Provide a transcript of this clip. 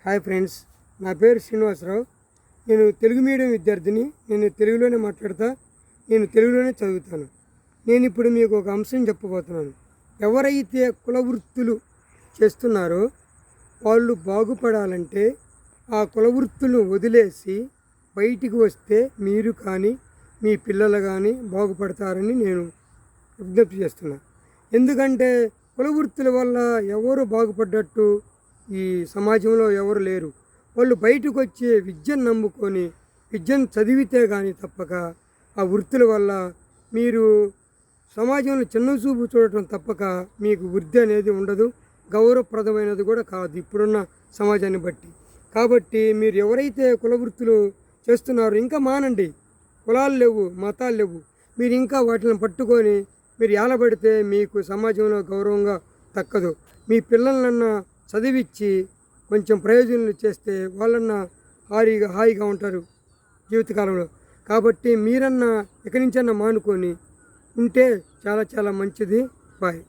Hi friends, నా పేరు శ్రీనివాసరావు. నేను తెలుగు మీడియం విద్యార్థిని. నేను తెలుగులోనే మాట్లాడతా, నేను తెలుగులోనే చదువుతాను. నేను ఇప్పుడు మీకు ఒక అంశం చెప్పబోతున్నాను. ఎవరైతే కుల వృత్తులు చేస్తున్నారో వాళ్ళు బాగుపడాలంటే ఆ కుల వృత్తులను వదిలేసి బయటికి వస్తే మీరు కానీ మీ పిల్లలు కానీ బాగుపడతారని నేను విజ్ఞప్తి చేస్తున్నాను. ఎందుకంటే కుల వృత్తుల వల్ల ఎవరు బాగుపడ్డట్టు ఈ సమాజంలో ఎవరు లేరు. వాళ్ళు బయటకు వచ్చి విద్యను నమ్ముకొని విద్యను చదివితే కానీ తప్పక ఆ వృత్తుల వల్ల మీరు సమాజంలో చిన్న చూపు చూడటం తప్పక మీకు వృద్ధి అనేది ఉండదు, గౌరవప్రదమైనది కూడా కాదు ఇప్పుడున్న సమాజాన్ని బట్టి. కాబట్టి మీరు ఎవరైతే కుల వృత్తులు చేస్తున్నారో ఇంకా మానండి. కులాలు లేవు, మతాలు లేవు. మీరు ఇంకా వాటిని పట్టుకొని మీరు ఏలబడితే మీకు సమాజంలో గౌరవంగా దక్కదు. మీ పిల్లలన్నా చదివించి కొంచెం ప్రయోజనాలు చేస్తే వాళ్ళన్నా హాయిగా ఉంటారు జీవితకాలంలో. కాబట్టి మీరన్నా ఎక్కడి నుంచన్నా మానుకొని ఉంటే చాలా చాలా మంచిది. బాయ్.